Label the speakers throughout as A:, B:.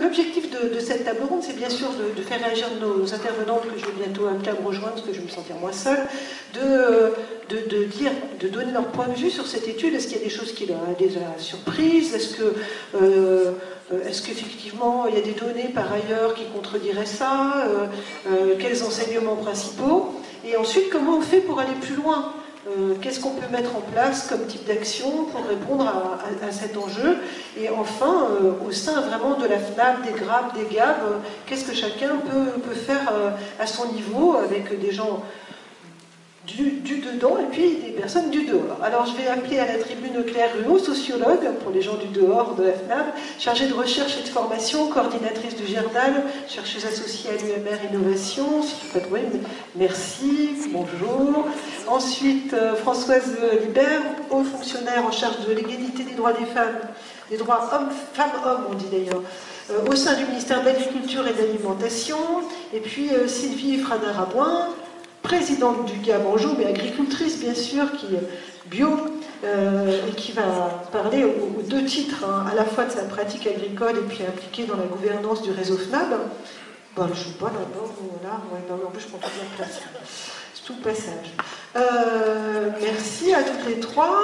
A: l'objectif de cette table ronde, c'est bien sûr de faire réagir nos intervenantes, que je vais bientôt inviter à me rejoindre, parce que je vais me sentir moins seule, de donner leur point de vue sur cette étude. Est-ce qu'il y a des choses qui leur a surprises? Est-ce qu'effectivement il y a des données par ailleurs qui contrediraient ça? Quels enseignements principaux? Et ensuite, comment on fait pour aller plus loin? Qu'est-ce qu'on peut mettre en place comme type d'action pour répondre à cet enjeu? Et enfin, au sein vraiment de la FNAB, des GRAP, des GAB, qu'est-ce que chacun peut faire à son niveau avec des gens du dedans et puis des personnes du dehors. Alors je vais appeler à la tribune Claire Ruot, sociologue, pour les gens du dehors de la FNAB, chargée de recherche et de formation, coordinatrice du GERDAL, chercheuse associée à l'UMR Innovation, si je ne peux pas trouver, merci, bonjour. Ensuite, Françoise Libert, haut fonctionnaire en charge de l'égalité des droits des femmes, des droits femmes-hommes, on dit d'ailleurs, au sein du ministère de l'Agriculture et de l'Alimentation, et puis Sylvie Frada-Rabouin, présidente du GAB Anjou, mais agricultrice bien sûr, qui est bio, et qui va parler aux deux titres, hein, à la fois de sa pratique agricole et puis impliquée dans la gouvernance du réseau FNAB. Bon, je ne joue pas d'abord, là, ouais, non, en plus je prends toute la place. C'est tout le passage. Merci à toutes les trois.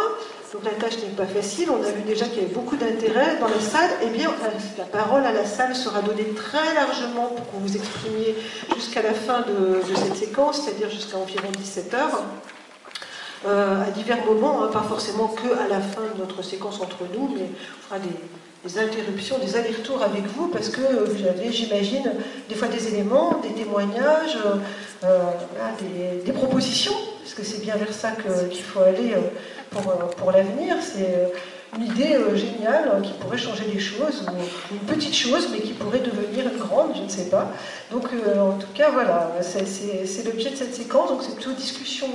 A: Donc la tâche n'est pas facile, on a vu déjà qu'il y avait beaucoup d'intérêt dans la salle. Eh bien, la parole à la salle sera donnée très largement pour que vous exprimiez jusqu'à la fin de cette séquence, c'est-à-dire jusqu'à environ 17 h, à divers moments, hein, pas forcément que à la fin de notre séquence entre nous, mais on fera des interruptions, des allers-retours avec vous, parce que vous avez, j'imagine, des fois des éléments, des témoignages, des propositions, parce que c'est bien vers ça qu'il faut aller pour l'avenir. C'est une idée géniale qui pourrait changer les choses, ou une petite chose, mais qui pourrait devenir une grande, je ne sais pas. Donc, en tout cas, voilà, c'est l'objet de cette séquence. Donc, c'est plutôt discussion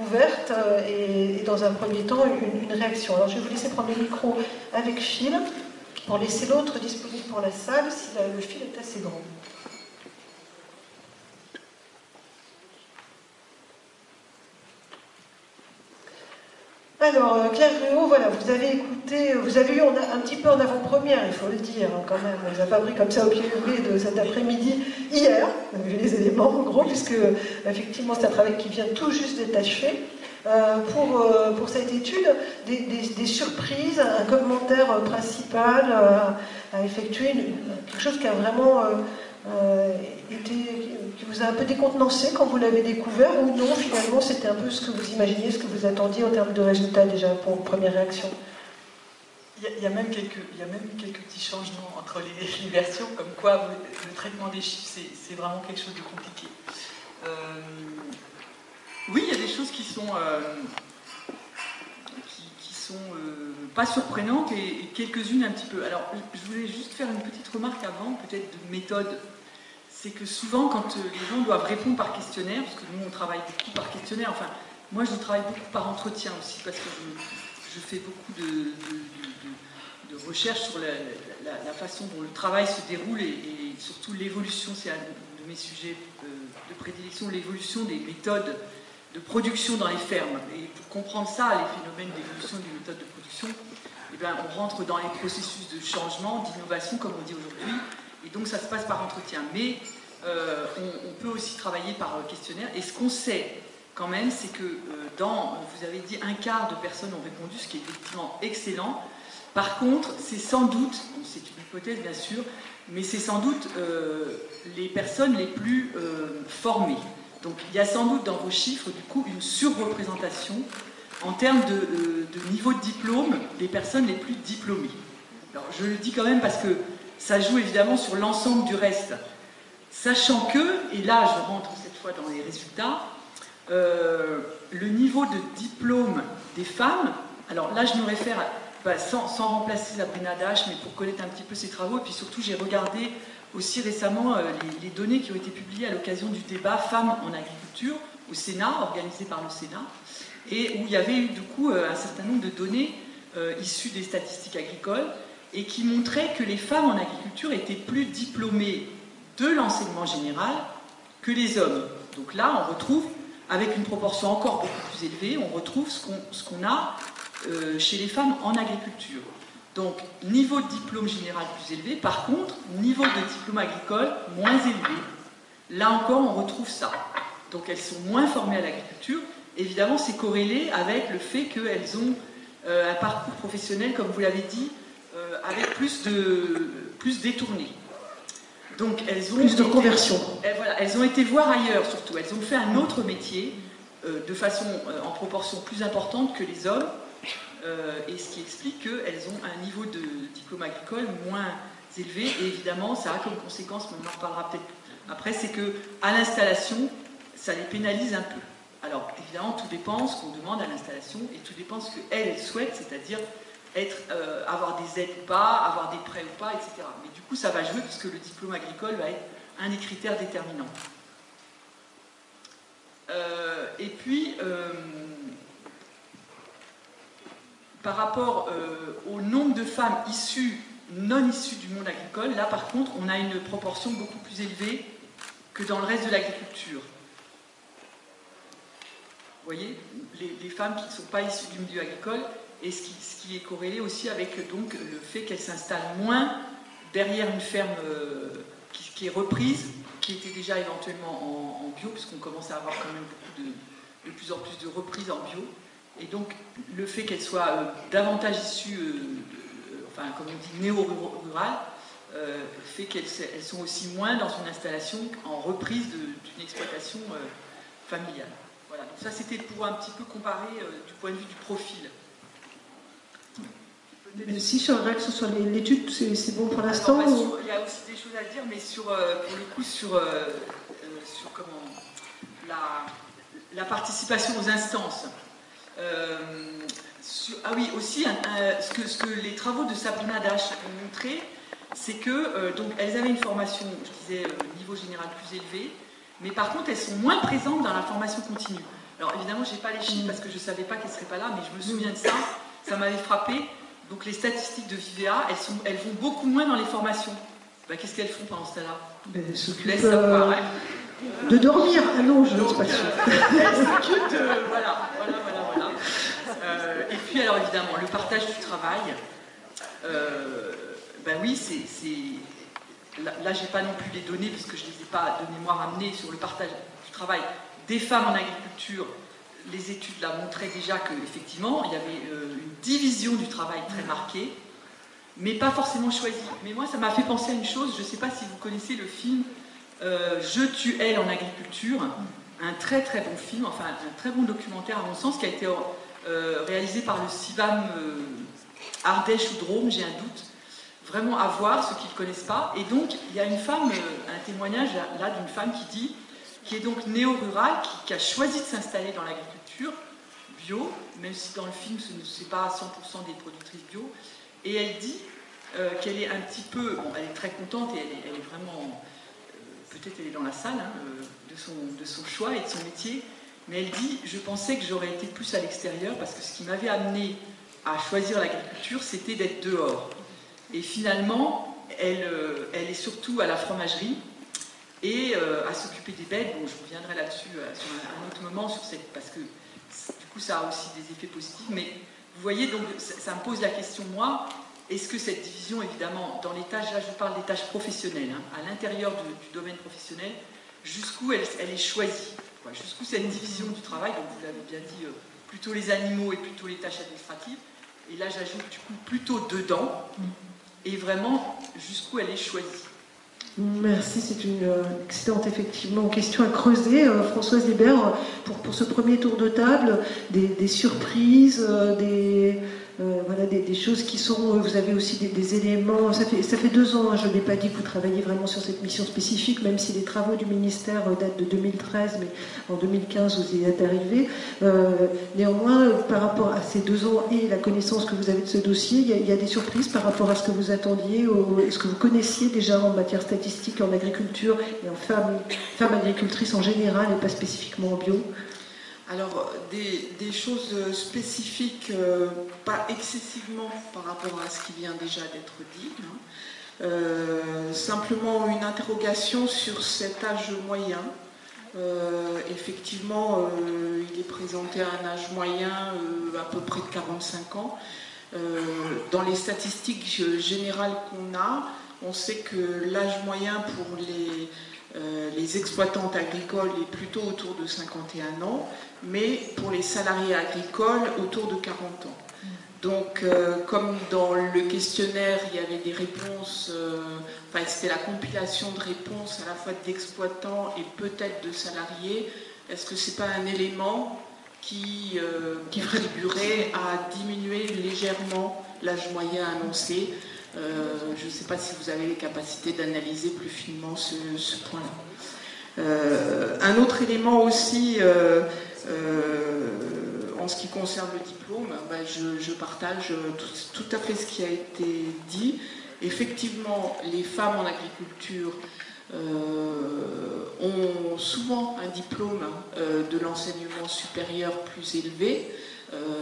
A: ouverte et dans un premier temps, une réaction. Alors, je vais vous laisser prendre le micro avec fil, pour laisser l'autre disponible pour la salle, si le fil est assez grand. Alors, Claire Ruot, voilà, vous avez écouté, vous avez eu un petit peu en avant-première, il faut le dire, hein, quand même. On les a pas pris comme ça au pied levé de cet après-midi, hier, on a vu les éléments, en gros, puisque, effectivement, c'est un travail qui vient tout juste d'être achevé. Pour cette étude, des surprises, un commentaire principal à effectuer, quelque chose qui a vraiment qui vous a un peu décontenancé quand vous l'avez découvert, ou non, finalement, c'était un peu ce que vous imaginiez, ce que vous attendiez en termes de résultats déjà pour une première réaction?
B: Il y a même quelques petits changements entre les versions, comme quoi le traitement des chiffres, c'est vraiment quelque chose de compliqué. Oui, il y a des choses qui sont pas surprenantes et quelques-unes un petit peu. Alors, je voulais juste faire une petite remarque avant, peut-être de méthode. C'est que souvent, quand les gens doivent répondre par questionnaire, parce que nous, on travaille beaucoup par questionnaire, enfin, moi, je travaille beaucoup par entretien aussi, parce que je fais beaucoup de recherches sur la façon dont le travail se déroule et surtout l'évolution, c'est un de mes sujets de prédilection, l'évolution des méthodes de production dans les fermes. Et pour comprendre ça, les phénomènes d'évolution des méthodes de production, eh bien, on rentre dans les processus de changement, d'innovation, comme on dit aujourd'hui, et donc ça se passe par entretien. Mais on peut aussi travailler par questionnaire, et ce qu'on sait quand même, c'est que vous avez dit, un quart de personnes ont répondu, ce qui est effectivement excellent. Par contre, c'est sans doute, c'est une hypothèse bien sûr, mais c'est sans doute les personnes les plus formées. Donc il y a sans doute dans vos chiffres, du coup, une surreprésentation en termes de niveau de diplôme des personnes les plus diplômées. Alors je le dis quand même parce que ça joue évidemment sur l'ensemble du reste. Sachant que, et là je rentre cette fois dans les résultats, le niveau de diplôme des femmes, alors là je me réfère, sans remplacer Sabrina Dash, mais pour connaître un petit peu ses travaux, et puis surtout j'ai regardé aussi récemment les données qui ont été publiées à l'occasion du débat Femmes en agriculture au Sénat, organisé par le Sénat, et où il y avait eu du coup un certain nombre de données issues des statistiques agricoles et qui montraient que les femmes en agriculture étaient plus diplômées de l'enseignement général que les hommes. Donc là, on retrouve, avec une proportion encore beaucoup plus élevée, on retrouve ce qu'on a chez les femmes en agriculture. Donc, niveau de diplôme général plus élevé, par contre, niveau de diplôme agricole moins élevé. Là encore, on retrouve ça. Donc, elles sont moins formées à l'agriculture. Évidemment, c'est corrélé avec le fait qu'elles ont un parcours professionnel, comme vous l'avez dit, avec plus détourné. Donc, elles ont
A: plus de conversion.
B: Voilà, elles ont été voir ailleurs, surtout. Elles ont fait un autre métier de façon en proportion plus importante que les hommes. Et ce qui explique qu'elles ont un niveau de diplôme agricole moins élevé. Et évidemment, ça a comme conséquence, mais on en reparlera peut-être après, c'est qu'à l'installation, ça les pénalise un peu. Alors, évidemment, tout dépend ce qu'on demande à l'installation et tout dépend ce qu'elles souhaitent, c'est-à-dire avoir des aides ou pas, avoir des prêts ou pas, etc. Mais du coup, ça va jouer puisque le diplôme agricole va être un des critères déterminants. Et puis, par rapport au nombre de femmes non issues du monde agricole, là par contre, on a une proportion beaucoup plus élevée que dans le reste de l'agriculture. Vous voyez, les femmes qui ne sont pas issues du milieu agricole, et ce qui est corrélé aussi avec donc, le fait qu'elles s'installent moins derrière une ferme qui est reprise, qui était déjà éventuellement en bio, puisqu'on commence à avoir quand même de plus en plus de reprises en bio. Et donc, le fait qu'elles soient davantage issues, enfin, comme on dit, néo-rurales, fait qu'elles sont aussi moins dans une installation en reprise d'une exploitation familiale. Voilà, donc ça c'était pour un petit peu comparer du point de vue du profil.
A: Si sur la réaction sur l'étude, c'est bon pour l'instant ou...
B: Il y a aussi des choses à dire, mais pour le coup, sur comment, la participation aux instances. Ah oui, aussi, ce que les travaux de Sabrina Dash ont montré, c'est que donc elles avaient une formation, je disais, niveau général plus élevé, mais par contre, elles sont moins présentes dans la formation continue. Alors évidemment, je n'ai pas les chiffres parce que je ne savais pas qu'elles ne seraient pas là, mais je me souviens de ça, ça m'avait frappé. Donc les statistiques de Vivea, elles vont beaucoup moins dans les formations. Ben, qu'est-ce qu'elles font pendant ce temps-là?
A: Elles s'occupent de dormir. Ah non, je ne suis pas sûre.
B: Elles s'occupent de... Voilà. Et puis alors évidemment, le partage du travail. Ben oui, là, je n'ai pas non plus les données, parce que je ne les ai pas de mémoire amenées sur le partage du travail des femmes en agriculture. Les études là montraient déjà qu'effectivement, il y avait une division du travail très marquée, mais pas forcément choisie. Mais moi, ça m'a fait penser à une chose, je ne sais pas si vous connaissez le film Je tue elle en agriculture, un très très bon film, enfin un très bon documentaire à mon sens, qui a été réalisé par le CIVAM Ardèche ou Drôme, j'ai un doute. Vraiment à voir, ceux qui ne le connaissent pas. Et donc, il y a une femme, un témoignage là d'une femme qui est donc néo-rurale, qui a choisi de s'installer dans l'agriculture bio, même si dans le film ce n'est pas 100% des productrices bio. Et elle dit qu'elle est un petit peu, bon, elle est très contente et elle est vraiment, peut-être elle est dans la salle hein, de son choix et de son métier, mais elle dit, je pensais que j'aurais été plus à l'extérieur parce que ce qui m'avait amené à choisir l'agriculture, c'était d'être dehors. Et finalement, elle est surtout à la fromagerie et à s'occuper des bêtes. Bon, je reviendrai là-dessus sur un autre moment, parce que du coup, ça a aussi des effets positifs. Mais vous voyez, donc, ça me pose la question, moi, est-ce que cette division, évidemment, dans les tâches, là je parle des tâches professionnelles, hein, à l'intérieur du domaine professionnel, jusqu'où elle est choisie, jusqu'où cette division du travail, donc vous l'avez bien dit, plutôt les animaux et plutôt les tâches administratives, et là j'ajoute du coup plutôt dedans, et vraiment jusqu'où elle est choisie.
A: Merci, c'est une excellente effectivement question à creuser. Françoise Hébert, pour ce premier tour de table, des surprises, voilà, des choses qui sont... Vous avez aussi des éléments... Ça fait 2 ans, hein, je n'ai pas dit que vous travaillez vraiment sur cette mission spécifique, même si les travaux du ministère datent de 2013, mais en 2015 vous y êtes arrivé. Néanmoins, par rapport à ces 2 ans et la connaissance que vous avez de ce dossier, il y a des surprises par rapport à ce que vous attendiez, ce que vous connaissiez déjà en matière statistique, en agriculture et en femmes agricultrices en général et pas spécifiquement en bio.
C: Alors, des choses spécifiques, pas excessivement par rapport à ce qui vient déjà d'être dit. Hein. Simplement une interrogation sur cet âge moyen. Effectivement, il est présenté à un âge moyen à peu près de 45 ans. Dans les statistiques générales qu'on a, on sait que l'âge moyen pour les exploitantes agricoles est plutôt autour de 51 ans, mais pour les salariés agricoles, autour de 40 ans. Donc, comme dans le questionnaire, il y avait des réponses, c'était la compilation de réponses à la fois d'exploitants et peut-être de salariés, est-ce que ce n'est pas un élément qui contribuerait à diminuer légèrement l'âge moyen annoncé? Je ne sais pas si vous avez les capacités d'analyser plus finement ce point-là. Un autre élément aussi, en ce qui concerne le diplôme, je partage tout à fait ce qui a été dit. Effectivement, les femmes en agriculture ont souvent un diplôme de l'enseignement supérieur plus élevé,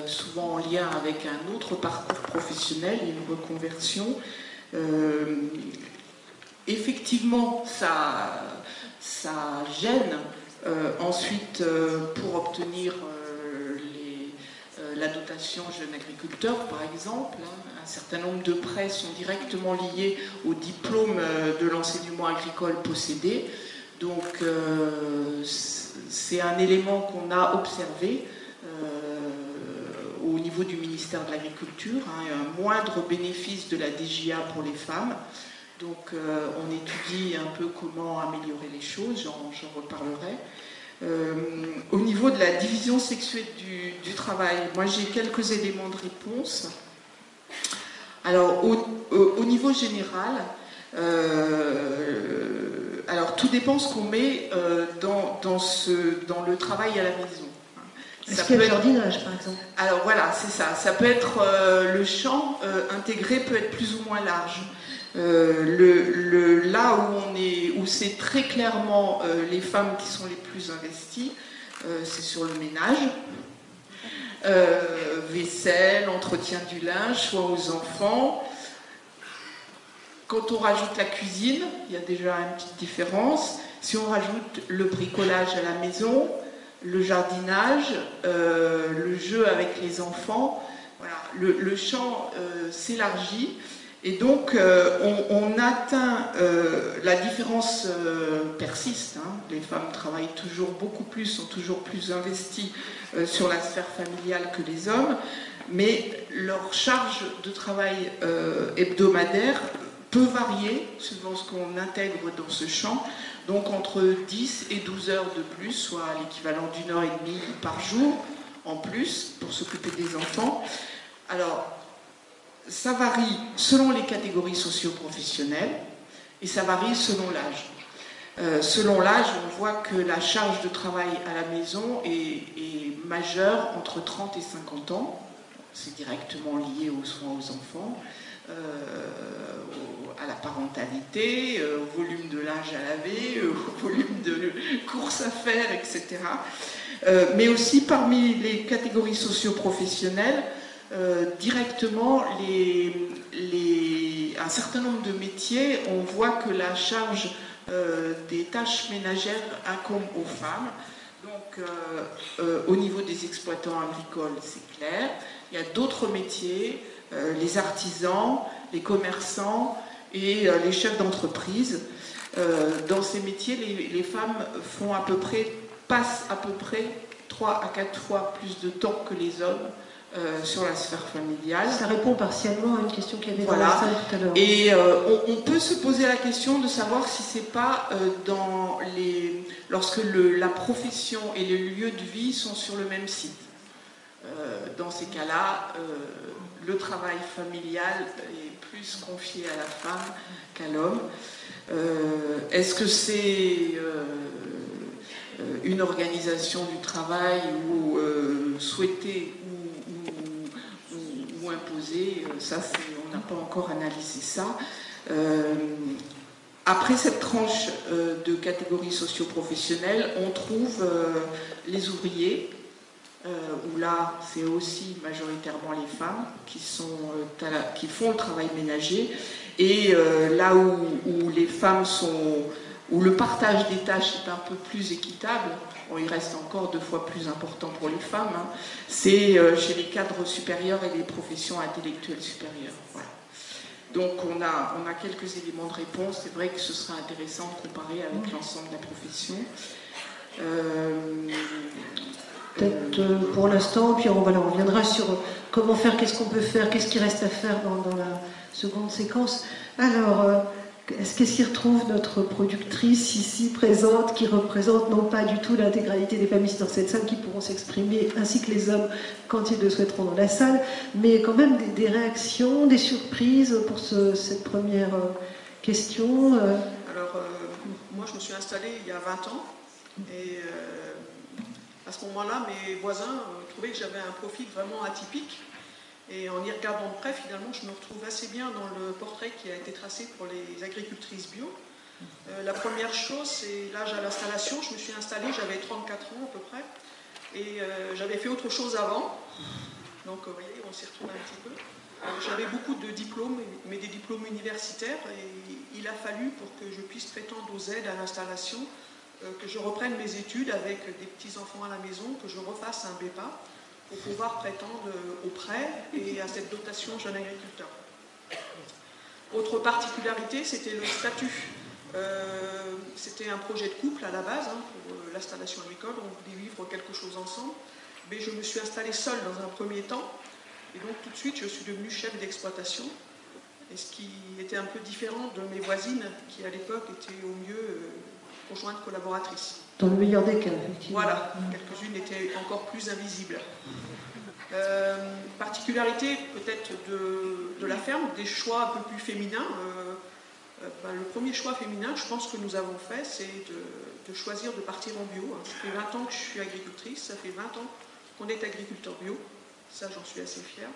C: souvent en lien avec un autre parcours professionnel, une reconversion. Effectivement, ça gêne ensuite pour obtenir la dotation jeune agriculteur, par exemple. Un certain nombre de prêts sont directement liés au diplôme de l'enseignement agricole possédé. Donc, c'est un élément qu'on a observé au niveau du ministère de l'Agriculture, un moindre bénéfice de la DJA pour les femmes. Donc, on étudie un peu comment améliorer les choses, j'en reparlerai. Au niveau de la division sexuée du travail, moi j'ai quelques éléments de réponse. Alors au niveau général, alors tout dépend ce qu'on met dans le travail à la maison.
A: Est-ce qu'il y a le jardinage par exemple?
C: Alors voilà, c'est ça. Ça peut être le champ intégré peut être plus ou moins large. Là où c'est très clairement les femmes qui sont les plus investies, c'est sur le ménage, vaisselle, entretien du linge, soins aux enfants. Quand on rajoute la cuisine, il y a déjà une petite différence. Si on rajoute le bricolage à la maison, le jardinage, le jeu avec les enfants, voilà, le champ s'élargit. Et donc, on atteint, la différence persiste, les femmes travaillent toujours beaucoup plus, sont toujours plus investies sur la sphère familiale que les hommes, mais leur charge de travail hebdomadaire peut varier selon ce qu'on intègre dans ce champ, donc entre 10 et 12 heures de plus, soit l'équivalent d'une heure et demie par jour en plus pour s'occuper des enfants. Alors, ça varie selon les catégories socio-professionnelles et ça varie selon l'âge. Selon l'âge, on voit que la charge de travail à la maison est majeure entre 30 et 50 ans. C'est directement lié aux soins aux enfants, à la parentalité, au volume de linge à laver, au volume de courses à faire, etc. Mais aussi parmi les catégories socio-professionnelles, directement un certain nombre de métiers, on voit que la charge des tâches ménagères incombe aux femmes. Donc au niveau des exploitants agricoles, c'est clair. Il y a d'autres métiers, les artisans, les commerçants et les chefs d'entreprise. Dans ces métiers, les femmes passent à peu près 3 à 4 fois plus de temps que les hommes sur la sphère familiale.
A: Ça répond partiellement à une question qu'il y avait dans la salle tout à l'heure.
C: Et on peut se poser la question de savoir si c'est pas lorsque la profession et le lieu de vie sont sur le même site. Dans ces cas-là, le travail familial est plus confié à la femme qu'à l'homme. Est-ce que c'est une organisation du travail ou souhaitée ou imposée? Ça, on n'a pas encore analysé ça. Après cette tranche de catégories socio-professionnelles, on trouve les ouvriers, où là, c'est aussi majoritairement les femmes qui font le travail ménager. Et là où les femmes sont où le partage des tâches est un peu plus équitable, bon, il reste encore 2 fois plus important pour les femmes, hein, c'est chez les cadres supérieurs et les professions intellectuelles supérieures. Voilà. Donc on a quelques éléments de réponse. C'est vrai que ce sera intéressant de comparer avec l'ensemble de la profession.
A: Peut-être pour l'instant, puis on reviendra sur comment faire, qu'est-ce qu'on peut faire, qu'est-ce qui reste à faire dans la seconde séquence. Alors, qu'est-ce qui retrouve notre productrice ici présente, qui représente non pas du tout l'intégralité des familles dans cette salle, qui pourront s'exprimer, ainsi que les hommes quand ils le souhaiteront dans la salle, mais quand même des réactions, des surprises pour cette première question.
D: Alors, moi je me suis installée il y a 20 ans, et à ce moment-là, mes voisins trouvaient que j'avais un profil vraiment atypique. Et en y regardant de près, finalement, je me retrouve assez bien dans le portrait qui a été tracé pour les agricultrices bio. La première chose, c'est l'âge à l'installation. Je me suis installée, j'avais 34 ans à peu près, et j'avais fait autre chose avant. Donc, vous voyez, on s'y retrouve un petit peu. J'avais beaucoup de diplômes, mais des diplômes universitaires, et il a fallu, pour que je puisse prétendre aux aides à l'installation, que je reprenne mes études avec des petits-enfants à la maison, que je refasse un BEPA, pour pouvoir prétendre au prêt et à cette dotation jeune agriculteur. Autre particularité, c'était le statut. C'était un projet de couple à la base, hein, pour l'installation agricole, on voulait vivre quelque chose ensemble, mais je me suis installée seule dans un premier temps, et donc tout de suite je suis devenue chef d'exploitation, et ce qui était un peu différent de mes voisines, qui à l'époque étaient au mieux conjointes collaboratrices.
A: Dans le meilleur des cas, effectivement.
D: Voilà, quelques-unes étaient encore plus invisibles. Particularité peut-être de la ferme, des choix un peu plus féminins. Le premier choix féminin, je pense que nous avons fait, c'est de choisir de partir en bio. Ça fait 20 ans que je suis agricultrice, ça fait 20 ans qu'on est agriculteur bio. Ça, j'en suis assez fière.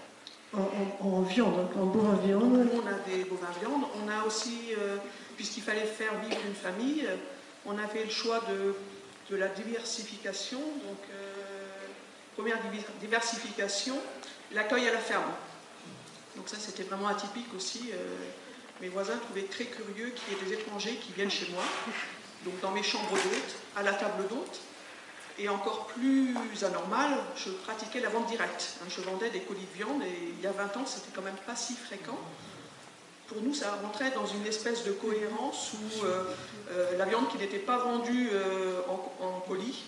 A: En viande, en bovin viande.
D: Nous, on a des bovins viande. On a aussi, puisqu'il fallait faire vivre une famille, on a fait le choix de la diversification. Donc, première diversification, l'accueil à la ferme. Donc ça, c'était vraiment atypique aussi. Mes voisins trouvaient très curieux qu'il y ait des étrangers qui viennent chez moi, donc dans mes chambres d'hôtes, à la table d'hôtes. Et encore plus anormal, je pratiquais la vente directe. Je vendais des colis de viande, et il y a 20 ans, c'était quand même pas si fréquent. Pour nous, ça rentrait dans une espèce de cohérence où la viande qui n'était pas vendue en colis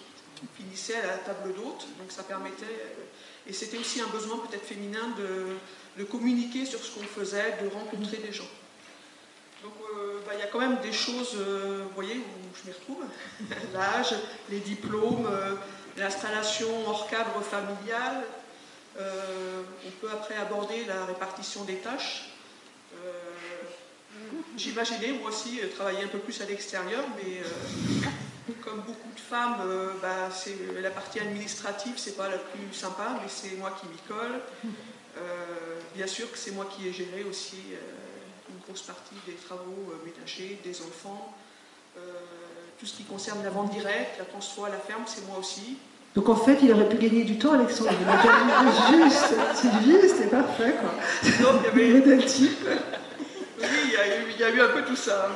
D: finissait à la table d'hôte, donc ça permettait, et c'était aussi un besoin peut-être féminin de communiquer sur ce qu'on faisait, de rencontrer des gens. Donc il y a quand même des choses, vous voyez, où je m'y retrouve, l'âge, les diplômes, l'installation hors cadre familial, on peut après aborder la répartition des tâches. J'imaginais moi aussi travailler un peu plus à l'extérieur, mais comme beaucoup de femmes, c'est la partie administrative, c'est pas la plus sympa, mais c'est moi qui m'y colle. Bien sûr que c'est moi qui ai géré aussi une grosse partie des travaux ménagers, des enfants, tout ce qui concerne la vente directe, la transfo à la ferme, c'est moi aussi.
A: Donc en fait, il aurait pu gagner du temps, Alexandre. Il a gagné juste, Sylvie, c'était parfait, quoi.
D: Donc, il y avait...
A: type.
D: Oui, il y a eu un peu tout ça.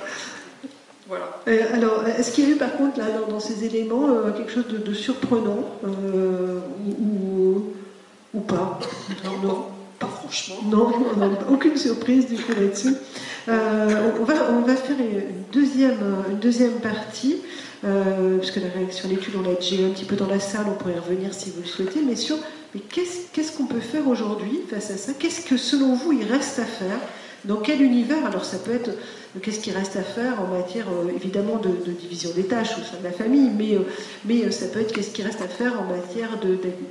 D: Voilà.
A: Alors, est-ce qu'il y a eu par contre là, dans ces éléments quelque chose de surprenant ou pas?
D: Non, pas franchement.
A: Non, aucune surprise du coup là-dessus. On va faire une deuxième partie, puisque la réaction à l'étude, on l'a déjà un petit peu dans la salle, on pourrait y revenir si vous le souhaitez, mais qu'est-ce qu'on peut faire aujourd'hui face à ça? Qu'est-ce que selon vous il reste à faire? Dans quel univers? Alors ça peut être qu'est-ce qui reste à faire en matière évidemment de division des tâches au sein de la famille, mais ça peut être qu'est-ce qui reste à faire en matière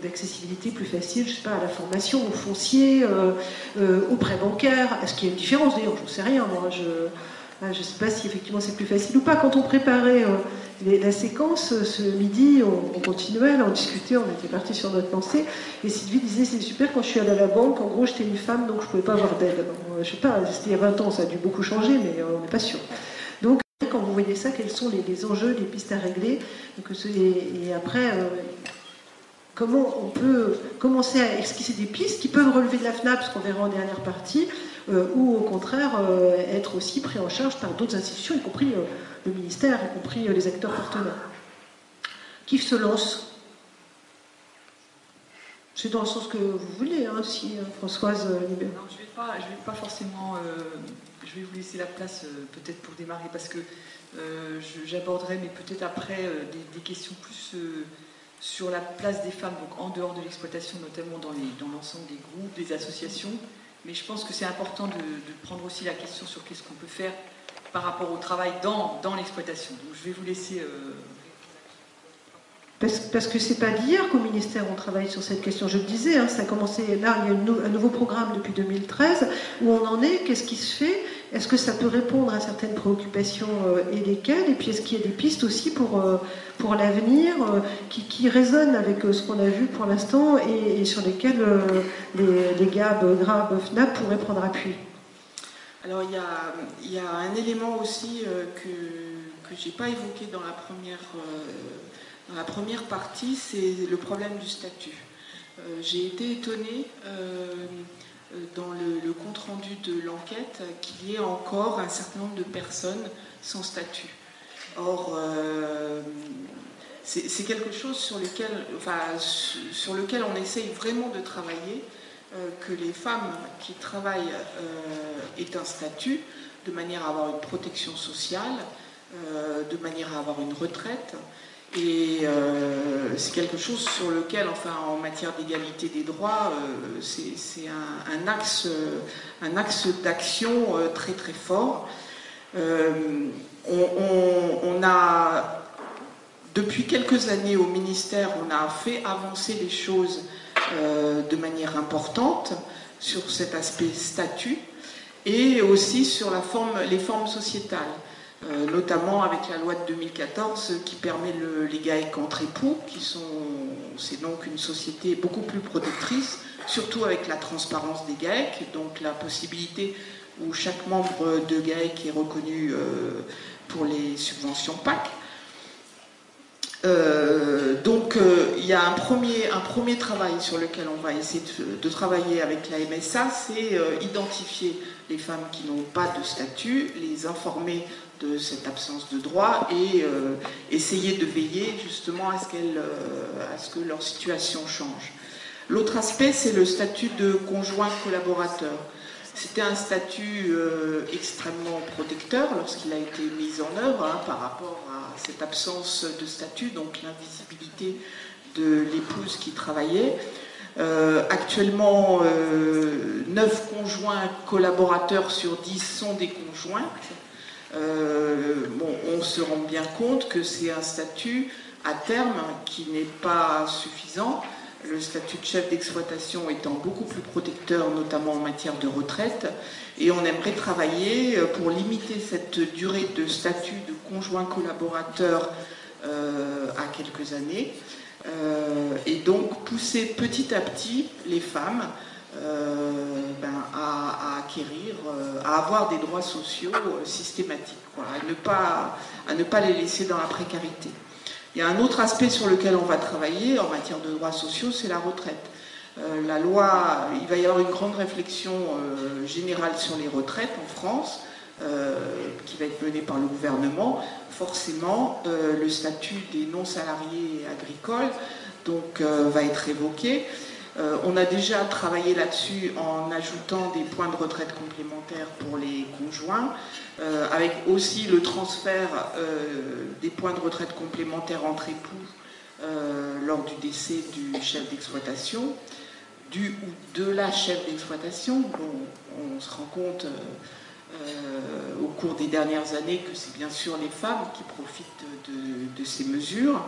A: d'accessibilité plus facile, je sais pas, à la formation, au foncier, au prêt bancaire. Est-ce qu'il y a une différence d'ailleurs? Je ne sais rien, moi. Je ne sais pas si effectivement c'est plus facile ou pas. Quand on préparait la séquence ce midi, on continuait, on discutait, on était partis sur notre pensée, et Sylvie disait c'est super, quand je suis allée à la banque, en gros j'étais une femme donc je ne pouvais pas avoir d'aide. Je ne sais pas, c'était il y a 20 ans, ça a dû beaucoup changer, mais on n'est pas sûr. Donc quand vous voyez ça, quels sont les enjeux, les pistes à régler, et après comment on peut commencer à esquisser des pistes qui peuvent relever de la FNAP, ce qu'on verra en dernière partie, ou au contraire être aussi pris en charge par d'autres institutions, y compris le ministère, y compris les acteurs partenaires. Qui se lance? C'est dans le sens que vous voulez, hein, si Françoise Libert.
B: Non, je vais pas forcément. Je vais vous laisser la place peut-être pour démarrer parce que j'aborderai, mais peut-être après, des questions plus sur la place des femmes, donc en dehors de l'exploitation, notamment dans l'ensemble des groupes, des associations. Mais je pense que c'est important de prendre aussi la question sur qu'est-ce qu'on peut faire par rapport au travail dans l'exploitation. Donc je vais vous laisser.
A: Parce que c'est pas d'hier qu'au ministère on travaille sur cette question. Je le disais, hein, ça a commencé là, il y a un nouveau programme depuis 2013. Où on en est? Qu'est-ce qui se fait? Est-ce que ça peut répondre à certaines préoccupations et lesquelles? Et puis est-ce qu'il y a des pistes aussi pour l'avenir qui résonnent avec ce qu'on a vu pour l'instant et sur lesquelles les GAB, GRAB, FNAP pourraient prendre appui?
C: Alors il y a un élément aussi que j'ai pas évoqué dans la première partie, c'est le problème du statut. J'ai été étonnée dans le compte-rendu de l'enquête qu'il y ait encore un certain nombre de personnes sans statut. Or, c'est quelque chose sur lequel on essaye vraiment de travailler, que les femmes qui travaillent aient un statut, de manière à avoir une protection sociale, de manière à avoir une retraite. Et c'est quelque chose sur lequel, enfin, en matière d'égalité des droits, c'est un axe d'action très très fort. On a, depuis quelques années au ministère, on a fait avancer les choses de manière importante sur cet aspect statut et aussi sur les formes sociétales. Notamment avec la loi de 2014 qui permet les GAEC entre époux, c'est donc une société beaucoup plus protectrice, surtout avec la transparence des GAEC, donc la possibilité où chaque membre de GAEC est reconnu pour les subventions PAC. Donc il y a un premier travail sur lequel on va essayer de travailler avec la MSA, c'est identifier les femmes qui n'ont pas de statut, les informer de cette absence de droit et essayer de veiller justement à ce que leur situation change. L'autre aspect, c'est le statut de conjoint collaborateur. C'était un statut extrêmement protecteur lorsqu'il a été mis en œuvre par rapport à cette absence de statut, donc l'invisibilité de l'épouse qui travaillait. Actuellement, 9 conjoints collaborateurs sur 10 sont des conjointes. On se rend bien compte que c'est un statut à terme qui n'est pas suffisant, le statut de chef d'exploitation étant beaucoup plus protecteur, notamment en matière de retraite, et on aimerait travailler pour limiter cette durée de statut de conjoint collaborateur à quelques années, et donc pousser petit à petit les femmes à acquérir, à avoir des droits sociaux systématiques, à ne pas les laisser dans la précarité. Il y a un autre aspect sur lequel on va travailler en matière de droits sociaux, c'est la retraite. La loi, il va y avoir une grande réflexion générale sur les retraites en France, qui va être menée par le gouvernement. Forcément, le statut des non-salariés agricoles va être évoqué. On a déjà travaillé là-dessus en ajoutant des points de retraite complémentaires pour les conjoints, avec aussi le transfert des points de retraite complémentaires entre époux lors du décès du chef d'exploitation, du ou de la chef d'exploitation. On se rend compte au cours des dernières années que c'est bien sûr les femmes qui profitent de ces mesures.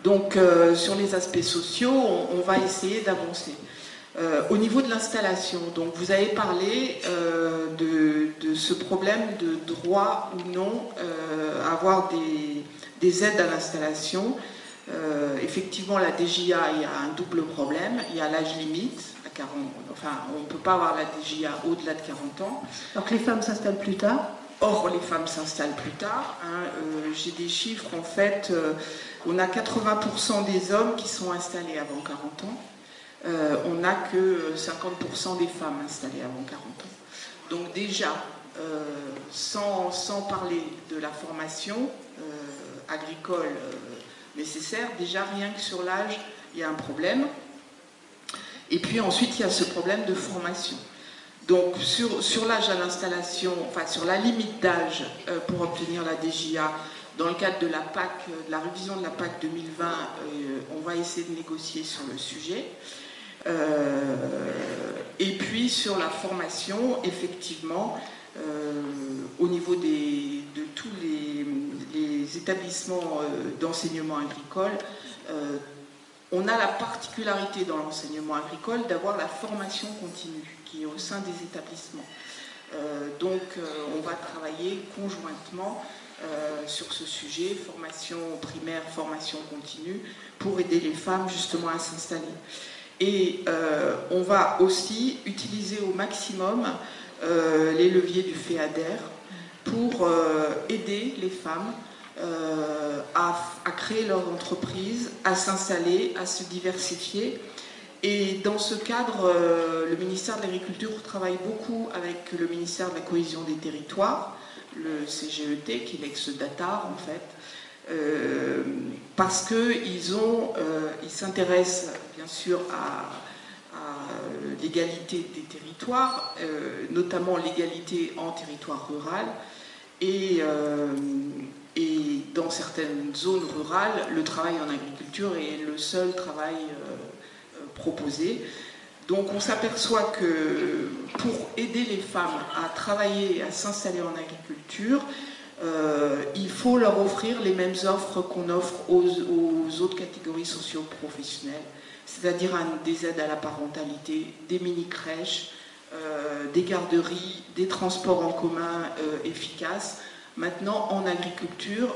C: Donc sur les aspects sociaux, on va essayer d'avancer. Au niveau de l'installation, donc vous avez parlé de ce problème de droit ou non à avoir des aides à l'installation. Effectivement, la DJA, il y a un double problème. Il y a l'âge limite, à 40, enfin on ne peut pas avoir la DJA au-delà de 40 ans.
A: Donc les femmes s'installent plus tard?
C: Or, les femmes s'installent plus tard. J'ai des chiffres, en fait, on a 80% des hommes qui sont installés avant 40 ans. on n'a que 50% des femmes installées avant 40 ans. Donc déjà, sans parler de la formation agricole nécessaire, déjà rien que sur l'âge, il y a un problème. Et puis ensuite, il y a ce problème de formation. Donc sur l'âge à l'installation, enfin sur la limite d'âge pour obtenir la DJA, dans le cadre de la PAC, de la révision de la PAC 2020, on va essayer de négocier sur le sujet. Et puis sur la formation, effectivement, au niveau de tous les établissements d'enseignement agricole, on a la particularité dans l'enseignement agricole d'avoir la formation continue qui est au sein des établissements. Donc on va travailler conjointement sur ce sujet, formation primaire, formation continue, pour aider les femmes justement à s'installer. Et on va aussi utiliser au maximum les leviers du FEADER pour aider les femmes à créer leur entreprise, à s'installer, à se diversifier. Et dans ce cadre, le ministère de l'Agriculture travaille beaucoup avec le ministère de la Cohésion des Territoires, le CGET, qui est l'ex-DATAR en fait, parce qu'ils s'intéressent bien sûr à l'égalité des territoires, notamment l'égalité en territoire rural, et dans certaines zones rurales, le travail en agriculture est le seul travail proposé. Donc on s'aperçoit que pour aider les femmes à travailler, à s'installer en agriculture, il faut leur offrir les mêmes offres qu'on offre aux autres catégories socio-professionnelles, c'est-à-dire des aides à la parentalité, des mini-crèches, des garderies, des transports en commun efficaces. Maintenant, en agriculture,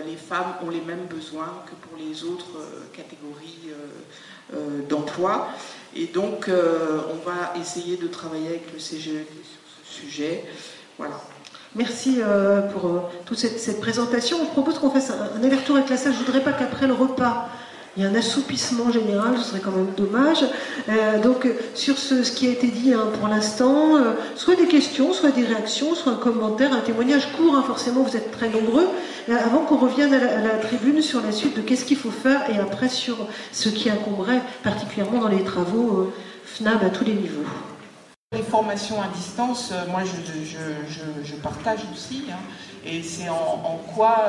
C: les femmes ont les mêmes besoins que pour les autres catégories d'emploi. Et donc, on va essayer de travailler avec le CGET sur ce sujet. Voilà.
A: Merci pour toute cette présentation. Je propose qu'on fasse un aller-retour avec la salle. Je ne voudrais pas qu'après le repas, il y ait un assoupissement général, ce serait quand même dommage. Donc, sur ce qui a été dit pour l'instant, soit des questions, soit des réactions, soit un commentaire, un témoignage court, forcément, vous êtes très nombreux, avant qu'on revienne à la tribune sur la suite de qu'est-ce qu'il faut faire, et après sur ce qui incomberait particulièrement dans les travaux FNAB à tous les niveaux.
C: Les formations à distance, moi je partage aussi, et c'est en quoi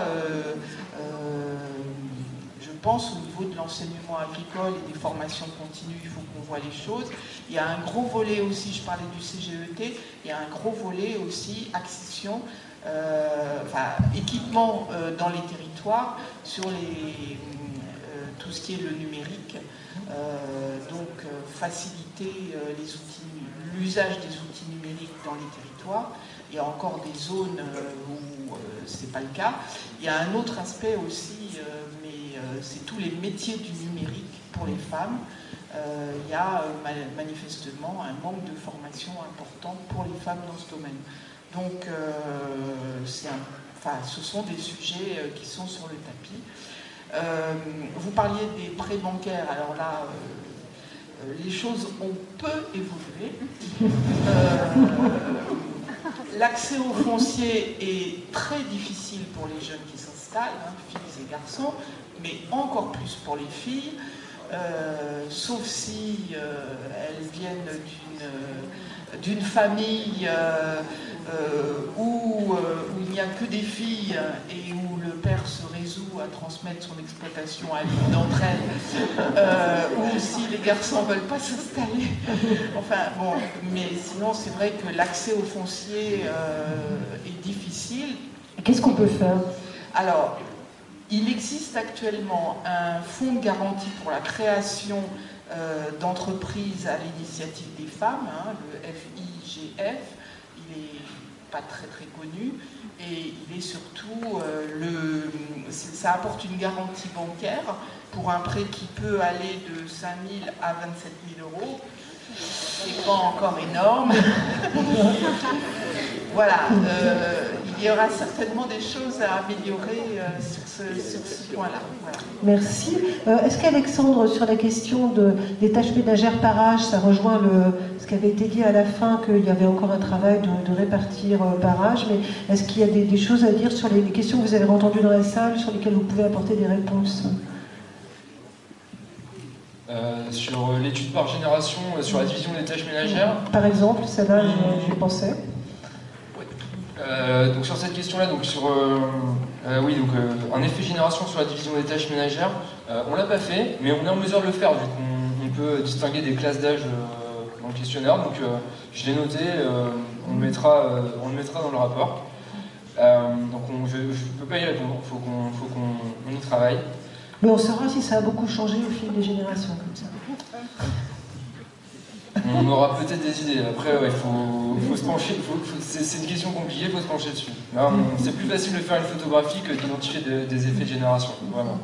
C: je pense au niveau de l'enseignement agricole et des formations continues, il faut qu'on voit les choses. Il y a un gros volet aussi, je parlais du CGET, il y a un gros volet aussi accession, équipement dans les territoires sur tout ce qui est le numérique, donc faciliter l'usage des outils numériques dans les territoires. Il y a encore des zones où ce n'est pas le cas. Il y a un autre aspect aussi, c'est tous les métiers du numérique pour les femmes. Il y a manifestement un manque de formation important pour les femmes dans ce domaine. Donc, ce sont des sujets qui sont sur le tapis. Vous parliez des prêts bancaires. Alors là, les choses ont peu évolué. L'accès au foncier est très difficile pour les jeunes qui s'installent, filles et garçons, mais encore plus pour les filles, sauf si elles viennent d'une famille où il n'y a que des filles et où le père se résout à transmettre son exploitation à l'une d'entre elles, ou si les garçons ne veulent pas s'installer. Enfin bon, mais sinon c'est vrai que l'accès au foncier est difficile.
A: Qu'est-ce qu'on peut faire?
C: Alors, il existe actuellement un fonds de garantie pour la création d'entreprises à l'initiative des femmes, le FIGF. Il n'est pas très très connu et il est surtout ça apporte une garantie bancaire pour un prêt qui peut aller de 5 000 à 27 000 euros. C'est pas encore énorme. Voilà, il il y aura certainement des choses à améliorer sur ce point-là. Voilà.
A: Merci. Est-ce qu'Alexandre, sur la question des tâches ménagères par âge, ça rejoint ce qui avait été dit à la fin, qu'il y avait encore un travail de répartir par âge, mais est-ce qu'il y a des choses à dire sur les questions que vous avez entendues dans la salle, sur lesquelles vous pouvez apporter des réponses?
E: Sur l'étude par génération, sur la division des tâches ménagères.
A: Par exemple, celle-là, j'y pensais.
E: Donc sur cette question-là, donc sur un effet génération sur la division des tâches ménagères, on l'a pas fait, mais on est en mesure de le faire vu qu'on peut distinguer des classes d'âge dans le questionnaire. Donc je l'ai noté, on le mettra dans le rapport. Donc je ne peux pas y répondre, faut qu'on y travaille.
A: Mais on saura si ça a beaucoup changé au fil des générations, comme ça.
E: On aura peut-être des idées. Après, il faut se pencher. C'est une question compliquée, il faut se pencher dessus. C'est plus facile de faire une photographie que d'identifier des effets de génération, vraiment.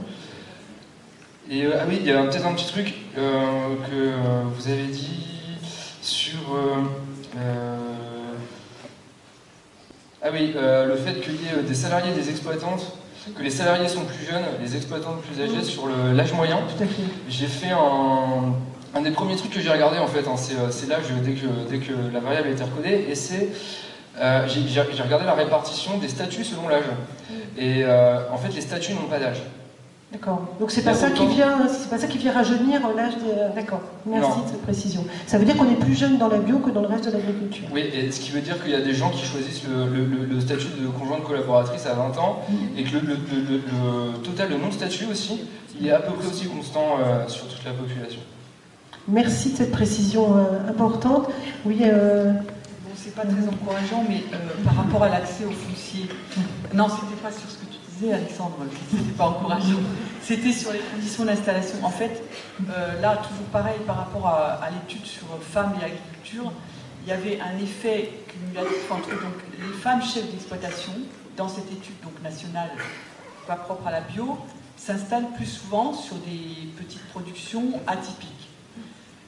E: Et oui, il y a peut-être un petit truc que vous avez dit sur... le fait qu'il y ait des salariés et des exploitantes, que les salariés sont plus jeunes, les exploitantes plus âgées sur l'âge moyen.
A: Tout à fait.
E: J'ai fait un des premiers trucs que j'ai regardé en fait, c'est l'âge dès que la variable a été recodée, et j'ai regardé la répartition des statuts selon l'âge. Et en fait, les statuts n'ont pas d'âge.
A: D'accord. Donc c'est pas ça qui vient rajeunir l'âge des... D'accord. Merci de cette précision. Ça veut dire qu'on est plus jeune dans la bio que dans le reste de l'agriculture.
E: Oui, et ce qui veut dire qu'il y a des gens qui choisissent le statut de conjointe collaboratrice à 20 ans, et que le total de non-statut aussi, il est à peu près aussi constant sur toute la population.
A: Merci de cette précision importante. Oui.
B: Bon, c'est pas très encourageant, mais par rapport à l'accès au foncier. Non, c'était pas sur ce que tu disais, Alexandre, c'était pas encourageant. C'était sur les conditions d'installation. En fait, là, toujours pareil, par rapport à l'étude sur femmes et agriculture, il y avait un effet cumulatif entre donc, les femmes chefs d'exploitation, dans cette étude donc, nationale, pas propre à la bio, s'installent plus souvent sur des petites productions atypiques.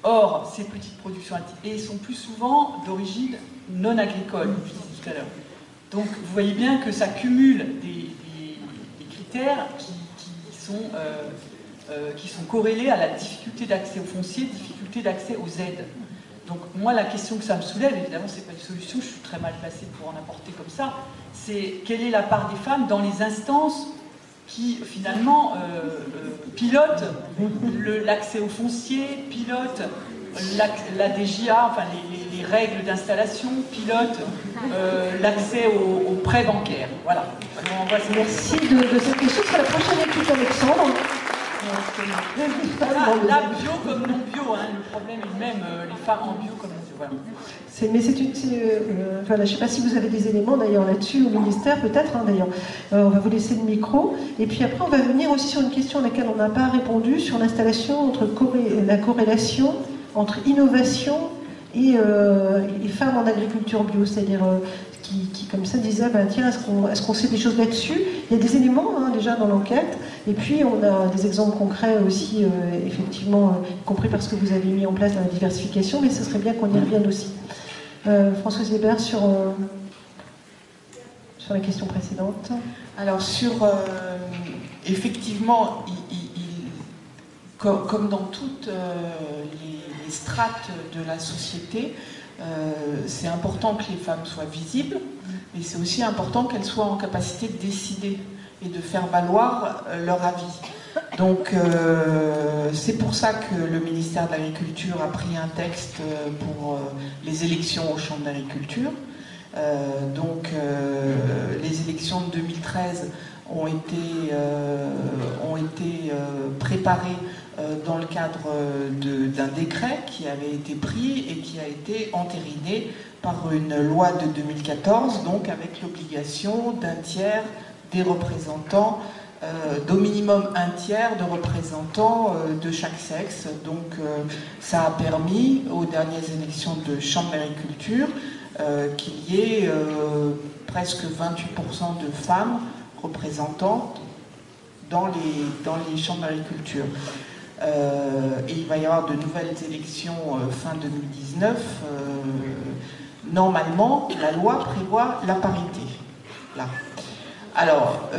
B: Or, ces petites productions atypiques sont plus souvent d'origine non agricole, je disais tout à l'heure. Donc, vous voyez bien que ça cumule des critères qui sont corrélés à la difficulté d'accès au foncier, difficulté d'accès aux aides. Donc, moi, la question que ça me soulève, évidemment, ce n'est pas une solution, je suis très mal placée pour en apporter comme ça, c'est quelle est la part des femmes dans les instances qui finalement pilote l'accès au foncier, pilote la DGA, enfin les règles d'installation, pilote l'accès aux prêts bancaires. Voilà.
A: Merci de cette question. C'est la prochaine étude, Alexandre.
B: Là, bio comme non bio, hein, le problème est le même, les femmes en bio comme non bio. Voilà.
A: Voilà, je ne sais pas si vous avez des éléments d'ailleurs là-dessus au ministère, peut-être d'ailleurs. On va vous laisser le micro. Et puis après, on va venir aussi sur une question à laquelle on n'a pas répondu, sur l'installation la corrélation entre innovation et femmes en agriculture bio, c'est-à-dire qui comme ça disaient, tiens, est-ce qu'on sait des choses là-dessus? Il y a des éléments déjà dans l'enquête, et puis on a des exemples concrets aussi, effectivement, compris parce que vous avez mis en place dans la diversification, mais ce serait bien qu'on y revienne aussi. Françoise Weber sur la question précédente.
C: Alors effectivement, comme dans toutes les strates de la société, c'est important que les femmes soient visibles, mais c'est aussi important qu'elles soient en capacité de décider et de faire valoir leur avis. Donc c'est pour ça que le ministère de l'Agriculture a pris un texte pour les élections au champ de l'agriculture. Les élections de 2013 ont été préparées dans le cadre d'un décret qui avait été pris et qui a été entériné par une loi de 2014, donc avec l'obligation d'un tiers des représentants, d'au minimum un tiers de représentants de chaque sexe. Donc ça a permis aux dernières élections de Chambre d'agriculture qu'il y ait presque 28% de femmes représentantes dans les chambres d'agriculture. Et il va y avoir de nouvelles élections fin 2019. Normalement, la loi prévoit la parité. là. Alors,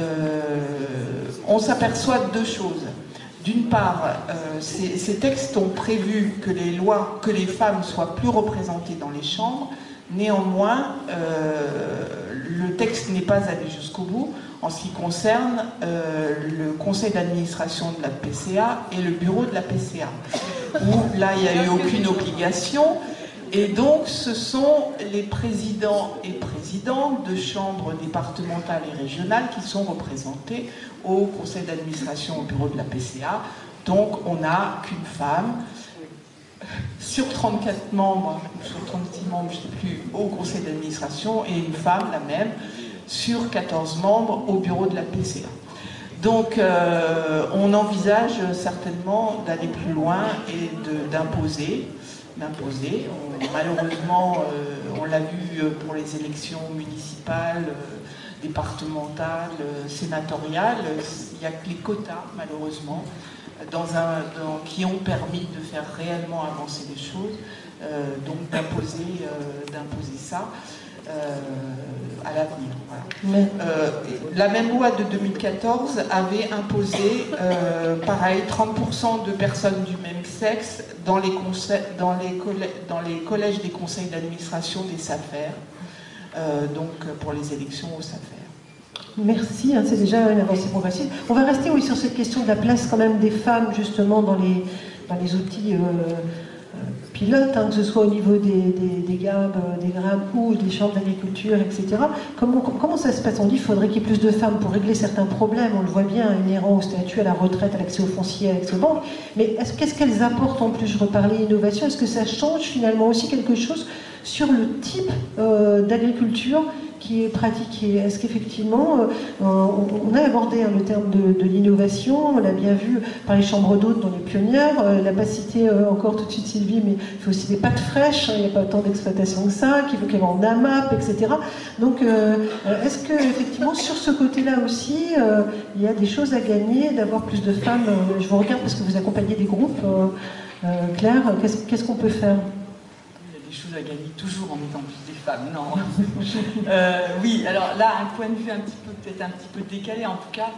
C: on s'aperçoit de deux choses. D'une part, ces textes ont prévu que les femmes soient plus représentées dans les chambres. Néanmoins, le texte n'est pas allé jusqu'au bout en ce qui concerne le conseil d'administration de la PCA et le bureau de la PCA, où là, il n'y a eu aucune obligation. Et donc, ce sont les présidents et présidentes de chambres départementales et régionales qui sont représentés au conseil d'administration, au bureau de la PCA. Donc, on n'a qu'une femme sur 34 membres, sur 36 membres, je ne sais plus, au conseil d'administration, et une femme, la même, sur 14 membres au bureau de la PCA. Donc, on envisage certainement d'aller plus loin et d'imposer. Malheureusement, on l'a vu pour les élections municipales, départementales, sénatoriales, il n'y a que les quotas, malheureusement, qui ont permis de faire réellement avancer les choses, donc d'imposer ça à l'avenir. Voilà. La même loi de 2014 avait imposé, pareil, 30% de personnes du même sexe dans les collèges des conseils d'administration des SAFER, donc pour les élections aux SAFER.
A: Merci, c'est déjà une avancée progressive. On va rester sur cette question de la place quand même des femmes justement dans les outils pilotes, que ce soit au niveau des GAB, des GRAM ou des chambres d'agriculture, etc. Comment ça se passe? On dit qu'il faudrait qu'il y ait plus de femmes pour régler certains problèmes, on le voit bien, inhérents au statut, à la retraite, à l'accès au foncier, à l'accès aux banques. Mais qu'est-ce qu'elles apportent en plus? Je reparlais innovation. Est-ce que ça change finalement aussi quelque chose sur le type d'agriculture qui est pratiqué? Est-ce qu'effectivement, on a abordé le terme de l'innovation, on l'a bien vu par les chambres d'hôtes dans les pionnières, l'a pas cité encore tout de suite Sylvie, mais il faut aussi des pâtes fraîches, il n'y a pas tant d'exploitation que ça, qu'il faut qu'il y ait en AMAP, etc. Donc, est-ce qu'effectivement, sur ce côté-là aussi, il y a des choses à gagner, d'avoir plus de femmes? Je vous regarde parce que vous accompagnez des groupes. Claire, qu'est-ce qu'on peut faire?
B: Choses à gagner toujours en mettant plus des femmes, non. Oui, alors là, un point de vue peut-être un petit peu décalé en tout cas.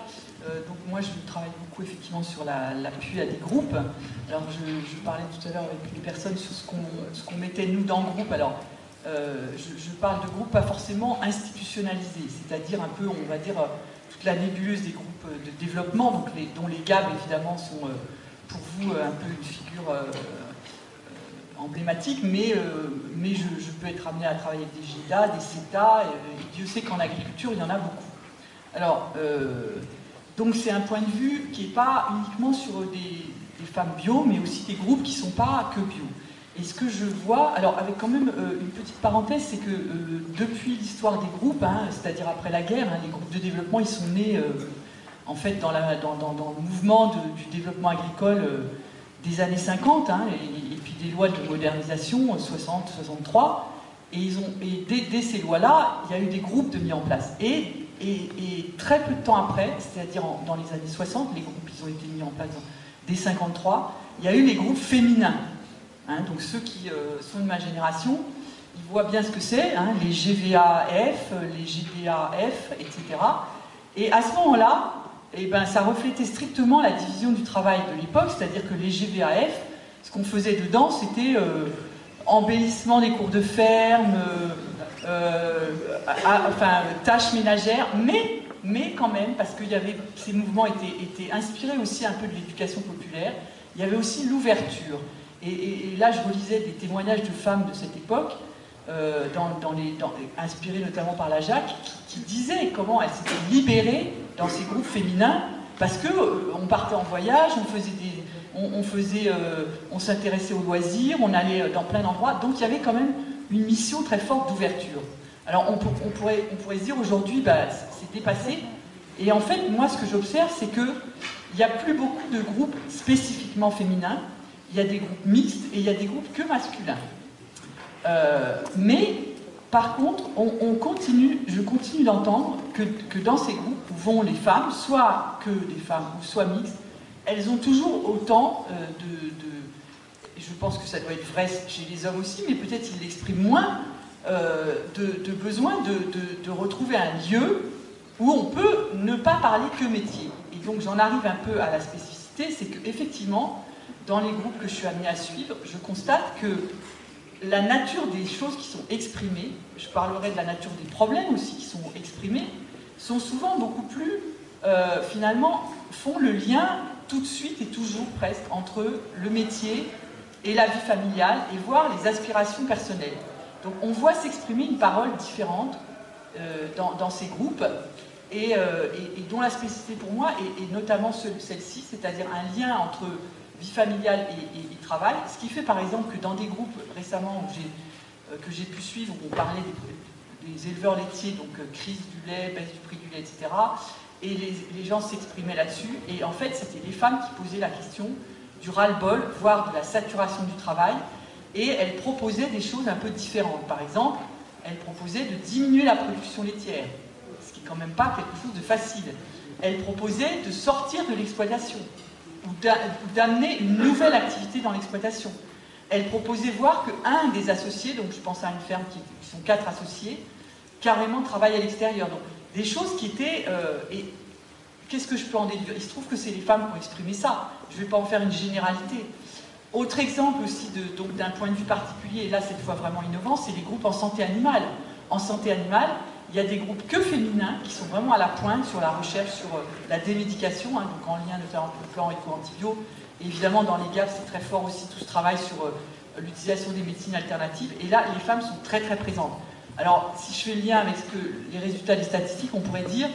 B: Donc moi, je travaille beaucoup effectivement sur l'appui à des groupes. Alors je parlais tout à l'heure avec une personne sur ce qu'on mettait nous dans le groupe. Alors je parle de groupes pas forcément institutionnalisés, c'est-à-dire un peu, on va dire, toute la nébuleuse des groupes de développement, donc dont les GAB évidemment sont pour vous un peu une figure emblématique, mais je peux être amené à travailler avec des GIDA, des CETA, et Dieu sait qu'en agriculture, il y en a beaucoup. Alors, donc c'est un point de vue qui n'est pas uniquement sur des femmes bio, mais aussi des groupes qui ne sont pas que bio. Et ce que je vois, alors avec quand même une petite parenthèse, c'est que depuis l'histoire des groupes, c'est-à-dire après la guerre, les groupes de développement, ils sont nés en fait dans le mouvement du développement agricole des années 50, et puis des lois de modernisation 60, 63, et dès ces lois-là, il y a eu des groupes de mis en place. Et très peu de temps après, c'est-à-dire dans les années 60, les groupes ils ont été mis en place dès 53, il y a eu les groupes féminins. Donc ceux qui sont de ma génération, ils voient bien ce que c'est, les GVAF, les GDAF, etc. Et à ce moment-là, ça reflétait strictement la division du travail de l'époque, c'est-à-dire que les GVAF, ce qu'on faisait dedans, c'était embellissement des cours de ferme, tâches ménagères, mais quand même, parce que ces mouvements étaient inspirés aussi un peu de l'éducation populaire, il y avait aussi l'ouverture. Et là, je relisais des témoignages de femmes de cette époque, inspirées notamment par la Jacques, qui disaient comment elles s'étaient libérées dans ces groupes féminins, parce qu'on partait en voyage, on s'intéressait aux loisirs, on allait dans plein d'endroits, donc il y avait quand même une mission très forte d'ouverture. Alors on pourrait se dire aujourd'hui, c'est dépassé, et en fait, moi ce que j'observe, c'est qu'il n'y a plus beaucoup de groupes spécifiquement féminins, il y a des groupes mixtes et il y a des groupes que masculins. Mais par contre, je continue d'entendre que dans ces groupes où vont les femmes, soit que des femmes ou soit mixtes, elles ont toujours autant je pense que ça doit être vrai chez les hommes aussi, mais peut-être ils l'expriment moins, de besoin de retrouver un lieu où on peut ne pas parler que métier. Et donc j'en arrive un peu à la spécificité, c'est qu'effectivement, dans les groupes que je suis amenée à suivre, je constate que la nature des choses qui sont exprimées, je parlerai de la nature des problèmes aussi qui sont exprimés, sont souvent beaucoup plus, finalement, font le lien tout de suite et toujours presque entre le métier et la vie familiale, et voire les aspirations personnelles. Donc on voit s'exprimer une parole différente dans ces groupes, et dont la spécificité pour moi est notamment celle-ci, c'est-à-dire un lien entre vie familiale et travail, ce qui fait par exemple que dans des groupes récemment que j'ai pu suivre, où on parlait des éleveurs laitiers, donc crise du lait, baisse du prix du lait, etc., et les gens s'exprimaient là-dessus, et en fait c'était les femmes qui posaient la question du ras-le-bol, voire de la saturation du travail, et elles proposaient des choses un peu différentes. Par exemple, elles proposaient de diminuer la production laitière, ce qui n'est quand même pas quelque chose de facile. Elles proposaient de sortir de l'exploitation, ou d'amener une nouvelle activité dans l'exploitation. Elle proposait voir qu'un des associés, donc je pense à une ferme qui sont 4 associés, carrément travaille à l'extérieur. Donc des choses qui étaient... et qu'est-ce que je peux en déduire? Il se trouve que c'est les femmes qui ont exprimé ça. Je ne vais pas en faire une généralité. Autre exemple aussi d'un point de vue particulier, et là cette fois vraiment innovant, c'est les groupes en santé animale. En santé animale, il y a des groupes que féminins qui sont vraiment à la pointe sur la recherche sur la démédication, hein, donc en lien notamment avec le plan éco-antibio. Et évidemment, dans les GAP, c'est très fort aussi tout ce travail sur l'utilisation des médecines alternatives. Et là, les femmes sont très très présentes. Alors, si je fais le lien avec les résultats des statistiques, on pourrait dire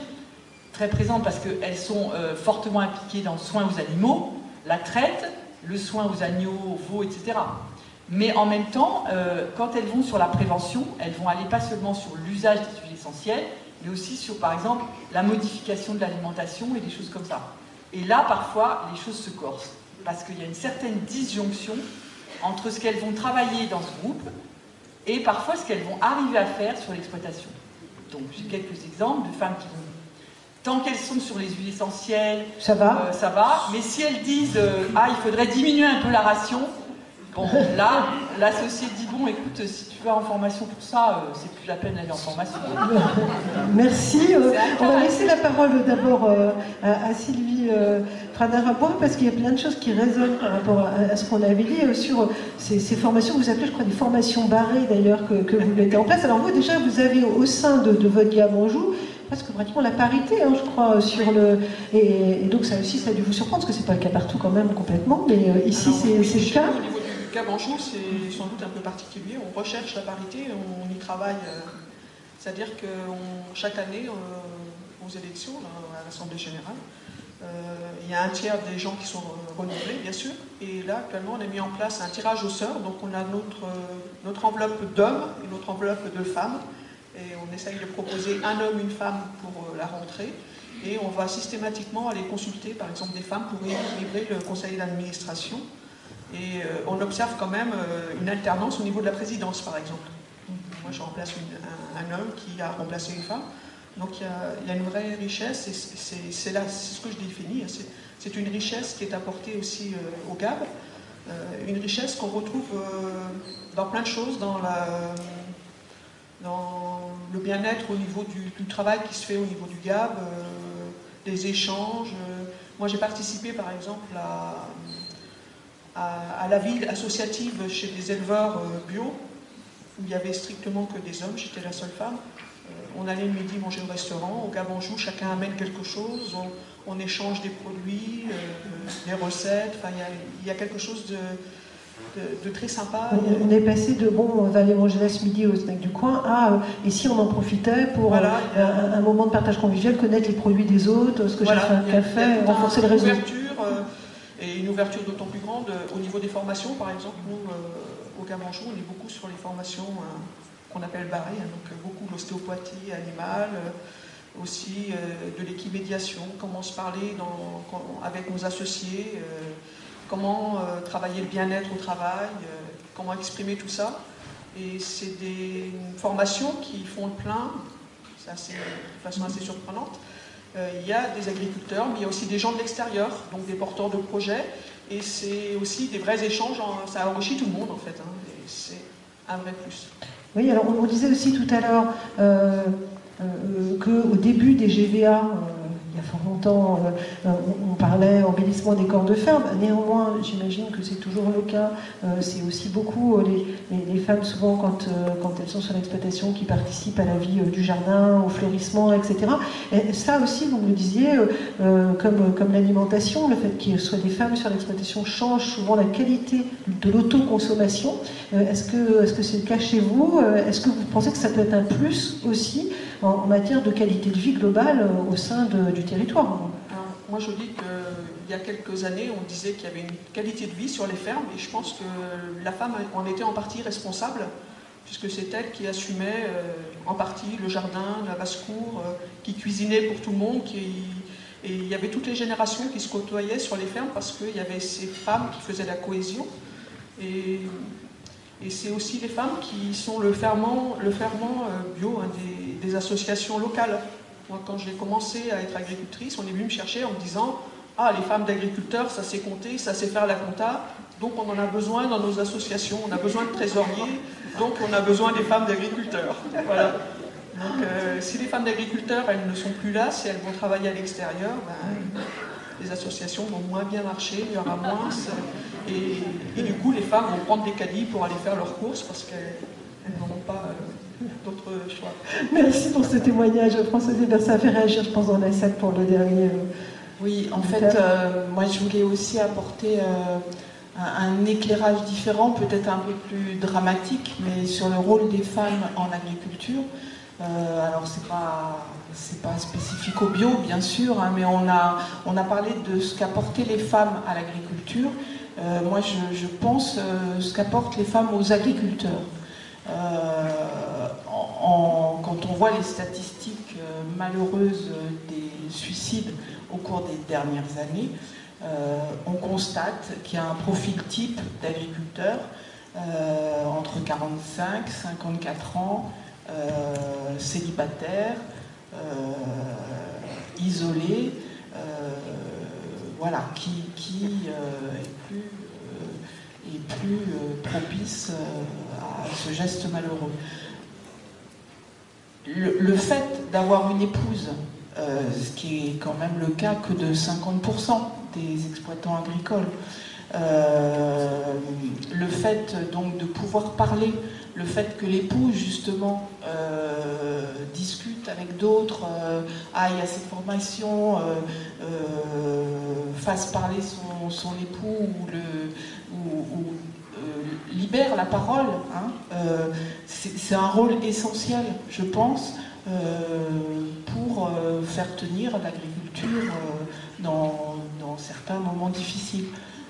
B: très présentes parce qu'elles sont fortement impliquées dans le soin aux animaux, la traite, le soin aux agneaux, aux veaux, etc. Mais en même temps, quand elles vont sur la prévention, elles vont aller pas seulement sur l'usage des huiles essentielles, mais aussi sur, par exemple, la modification de l'alimentation et des choses comme ça. Et là, parfois, les choses se corsent, parce qu'il y a une certaine disjonction entre ce qu'elles vont travailler dans ce groupe et parfois ce qu'elles vont arriver à faire sur l'exploitation. Donc, j'ai quelques exemples de femmes qui vont... Tant qu'elles sont sur les huiles essentielles, ça va, mais si elles disent il faudrait diminuer un peu la ration, bon, là, l'associé dit bon, écoute, si tu vas en formation pour ça, c'est plus la peine d'aller en formation.
A: Merci. On va laisser la parole d'abord à Sylvie Frader-Rabois, parce qu'il y a plein de choses qui résonnent par rapport à ce qu'on avait dit sur ces formations. Vous appelez, je crois, des formations barrées d'ailleurs que vous mettez en place. Alors vous, déjà, vous avez au sein de votre GAB Anjou parce que pratiquement la parité, hein, je crois, sur le... Et donc ça aussi, ça a dû vous surprendre, parce que c'est pas le cas partout quand même, complètement, mais ici, c'est le cas.
D: Au niveau du GAB Anjou, c'est sans doute un peu particulier. On recherche la parité, on y travaille. C'est-à-dire que chaque année, aux élections, à l'Assemblée Générale, il y a un tiers des gens qui sont renouvelés, bien sûr. Et là, actuellement, on a mis en place un tirage au sort. Donc on a notre enveloppe d'hommes et notre enveloppe de femmes. Et on essaye de proposer un homme, une femme pour la rentrée. Et on va systématiquement aller consulter, par exemple, des femmes pour équilibrer le conseil d'administration. Et on observe quand même une alternance au niveau de la présidence, par exemple. Moi, je remplace un homme qui a remplacé une femme. Donc il y a une vraie richesse, et c'est ce que je définis. C'est une richesse qui est apportée aussi au GAB. Une richesse qu'on retrouve dans plein de choses, dans le bien-être au niveau du travail qui se fait au niveau du GAB, des échanges. Moi, j'ai participé, par exemple, à la ville associative chez des éleveurs bio, où il n'y avait strictement que des hommes, j'étais la seule femme. On allait le midi manger au restaurant, au GAB Anjou, chacun amène quelque chose, on échange des produits, des recettes, enfin, il y a quelque chose de très sympa.
A: On est passé de on va aller manger là ce midi au snack du coin à et si on en profitait pour un moment de partage convivial, connaître les produits des autres, ce que j'ai fait un café, renforcer le réseau.
D: Et une ouverture d'autant plus grande au niveau des formations, par exemple, nous au GAB Anjou, on est beaucoup sur les formations qu'on appelle barrées, donc beaucoup l'ostéopathie animale, aussi de l'équimédiation, comment se parler avec nos associés, comment travailler le bien-être au travail, comment exprimer tout ça. Et c'est des formations qui font le plein, de façon assez surprenante. Il y a des agriculteurs, mais il y a aussi des gens de l'extérieur, donc des porteurs de projets, et c'est aussi des vrais échanges, ça enrichit tout le monde en fait, et c'est un vrai plus.
A: Oui, alors on disait aussi tout à l'heure qu'au début des GVA, il y a fort longtemps, on parlait embellissement des corps de ferme. Néanmoins, j'imagine que c'est toujours le cas. C'est aussi beaucoup les femmes, souvent, quand elles sont sur l'exploitation, qui participent à la vie du jardin, au fleurissement, etc. Et ça aussi, vous me le disiez, comme l'alimentation, le fait qu'il y soit des femmes sur l'exploitation change souvent la qualité de l'autoconsommation. Est-ce que c'est le cas chez vous? Est-ce que vous pensez que ça peut être un plus aussi en matière de qualité de vie globale au sein du territoire?
D: Alors, moi je dis qu'il y a quelques années on disait qu'il y avait une qualité de vie sur les fermes et je pense que la femme en était en partie responsable puisque c'est elle qui assumait en partie le jardin, la basse-cour, qui cuisinait pour tout le monde, et il y avait toutes les générations qui se côtoyaient sur les fermes parce qu'il y avait ces femmes qui faisaient la cohésion et c'est aussi les femmes qui sont le ferment bio des associations locales. Moi, quand j'ai commencé à être agricultrice, on est venu me chercher en me disant « Ah, les femmes d'agriculteurs, ça sait compter, ça sait faire la compta, donc on en a besoin dans nos associations, on a besoin de trésoriers, donc on a besoin des femmes d'agriculteurs. » Voilà. Donc, si les femmes d'agriculteurs, elles ne sont plus là, si elles vont travailler à l'extérieur, ben, les associations vont moins bien marcher, il y aura moins. Et du coup, les femmes vont prendre des caddies pour aller faire leurs courses parce qu'elles n'auront pas d'autre choix.
A: Merci pour ce témoignage, Françoise Hébert. Ça a fait réagir, je pense, dans la salle pour le dernier.
C: Oui, en fait, moi je voulais aussi apporter un éclairage différent, peut-être un peu plus dramatique, mais sur le rôle des femmes en agriculture. Alors c'est pas spécifique au bio, bien sûr, hein, mais on a parlé de ce qu'apportaient les femmes à l'agriculture. Moi, je pense ce qu'apportent les femmes aux agriculteurs. Quand on voit les statistiques malheureuses des suicides au cours des dernières années, on constate qu'il y a un profil type d'agriculteur entre 45 et 54 ans, célibataire, isolé, voilà, qui est plus propice à ce geste malheureux. Le fait d'avoir une épouse, ce qui est quand même le cas que de 50% des exploitants agricoles, le fait donc de pouvoir parler, le fait que l'épouse justement discute avec d'autres, aille à cette formation, fasse parler son époux ou libère la parole, hein, c'est un rôle essentiel, je pense, pour faire tenir l'agriculture dans certains moments difficiles.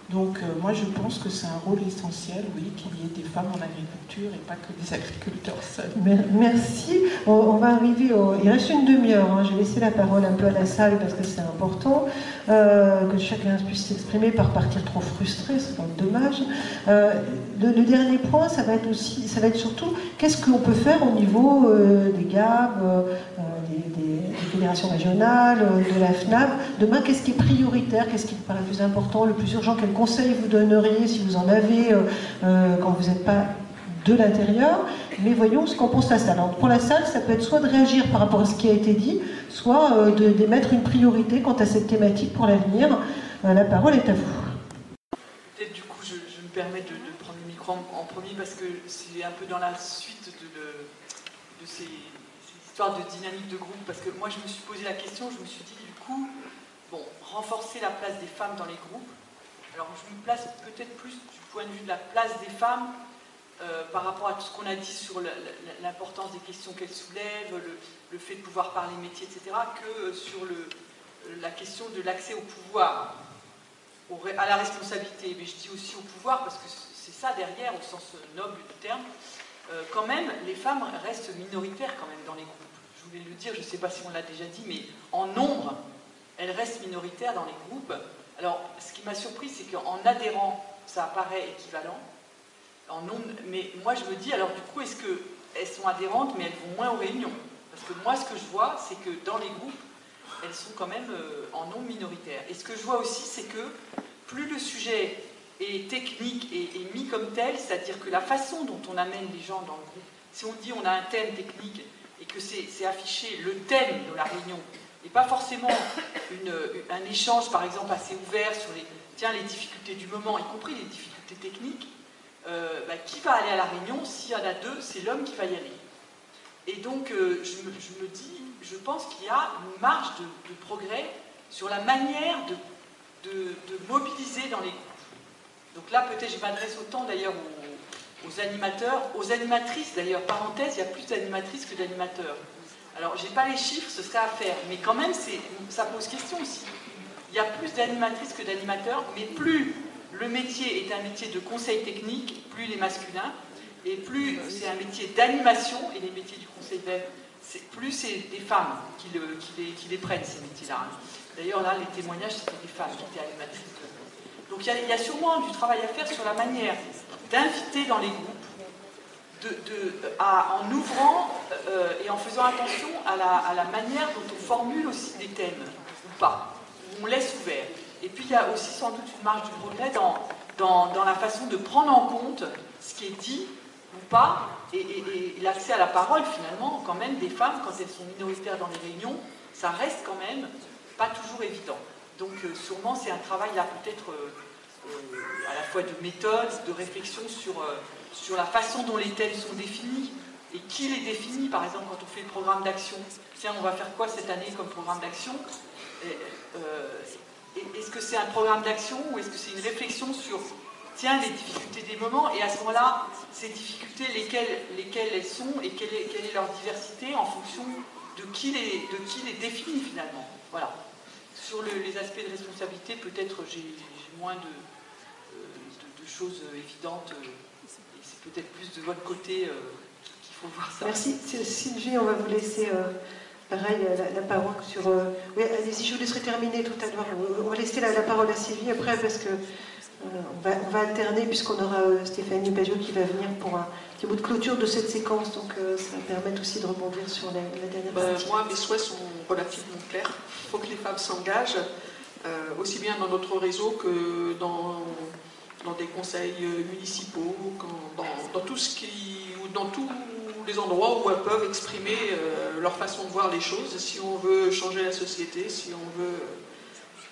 C: Donc moi je pense que c'est un rôle essentiel, oui, qu'il y ait des femmes en agriculture et pas que des agriculteurs seuls.
A: Merci. On va arriver il reste une demi-heure, hein. Je vais laisser la parole un peu à la salle parce que c'est important, que chacun puisse s'exprimer, par partir trop frustré, c'est dommage. Le dernier point, ça va être surtout qu'est-ce qu'on peut faire au niveau des GAB, des fédérations régionales, de la FNAB. Demain, qu'est-ce qui est prioritaire, qu'est-ce qui vous paraît le plus important, le plus urgent, quels conseils vous donneriez si vous en avez quand vous n'êtes pas de l'intérieur, mais voyons ce qu'en pense la salle. Alors, pour la salle, ça peut être soit de réagir par rapport à ce qui a été dit, soit d'émettre une priorité quant à cette thématique pour l'avenir. La parole est à vous.
B: Peut-être du coup, je me permets de prendre le micro en premier parce que c'est un peu dans la suite de ces histoires de dynamique de groupe, parce que moi je me suis posé la question, je me suis dit du coup, bon, renforcer la place des femmes dans les groupes. Alors je me place peut-être plus du point de vue de la place des femmes par rapport à tout ce qu'on a dit sur l'importance des questions qu'elles soulèvent, le fait de pouvoir parler métier, etc., que sur la question de l'accès au pouvoir, à la responsabilité. Mais je dis aussi au pouvoir parce que c'est ça derrière, au sens noble du terme. Quand même, les femmes restent minoritaires quand même dans les groupes. Je voulais le dire, je ne sais pas si on l'a déjà dit, mais en nombre, elles restent minoritaires dans les groupes. Alors, ce qui m'a surpris, c'est qu'en adhérant, ça apparaît équivalent, en nombre, mais moi je me dis, alors du coup, est-ce qu'elles sont adhérentes, mais elles vont moins aux réunions? Parce que moi, ce que je vois, c'est que dans les groupes, elles sont quand même en nombre minoritaire. Et ce que je vois aussi, c'est que plus le sujet est technique et mis comme tel, c'est-à-dire que la façon dont on amène les gens dans le groupe Si on dit on a un thème technique et que c'est affiché le thème de la réunion, et pas forcément un échange, par exemple, assez ouvert sur les difficultés du moment, y compris les difficultés techniques, qui va aller à la réunion? S'il y en a deux, c'est l'homme qui va y aller. Et donc, je pense qu'il y a une marge de progrès sur la manière de mobiliser dans les groupes. Donc là, peut-être, je m'adresse autant d'ailleurs aux animateurs, aux animatrices d'ailleurs. Parenthèse, il y a plus d'animatrices que d'animateurs. Alors, je n'ai pas les chiffres, ce serait à faire, mais quand même, ça pose question aussi. Il y a plus d'animatrices que d'animateurs, mais plus le métier est un métier de conseil technique, plus il est masculin, et plus c'est un métier d'animation, et les métiers du conseil dev, plus c'est des femmes qui les prennent, ces métiers-là. D'ailleurs, là, les témoignages, c'était des femmes qui étaient animatrices. Donc, il y a sûrement du travail à faire sur la manière d'inviter dans les groupes, en ouvrant et en faisant attention à la manière dont on formule aussi des thèmes, ou pas, où on laisse ouvert. Et puis il y a aussi sans doute une marge du progrès dans la façon de prendre en compte ce qui est dit ou pas, et l'accès à la parole finalement, quand même, des femmes, quand elles sont minoritaires dans les réunions, ça reste quand même pas toujours évident. Donc sûrement c'est un travail là peut-être à la fois de méthode, de réflexion sur la façon dont les thèmes sont définis et qui les définit. Par exemple, quand on fait le programme d'action, tiens, on va faire quoi cette année comme programme d'action? Est-ce que c'est un programme d'action ou est-ce que c'est une réflexion sur, tiens, les difficultés des moments, et à ce moment-là, ces difficultés, lesquelles elles sont et quelle est leur diversité en fonction de qui les définit finalement. Voilà. Sur les aspects de responsabilité, peut-être j'ai moins de choses évidentes. C'est peut-être plus de votre côté qu'il faut voir ça.
A: Merci. Sylvie, on va vous laisser pareil la parole sur... Oui, allez-y, je vous laisserai terminer tout à l'heure. On va laisser la parole à Sylvie après parce que on va alterner puisqu'on aura Stéphanie Pajot qui va venir pour un petit bout de clôture de cette séquence. Donc ça va permettre aussi de rebondir sur la dernière partie.
D: Moi, mes souhaits sont relativement clairs. Il faut que les femmes s'engagent, aussi bien dans notre réseau que dans des conseils municipaux, dans tous les endroits où elles peuvent exprimer leur façon de voir les choses. Si on veut changer la société, si on veut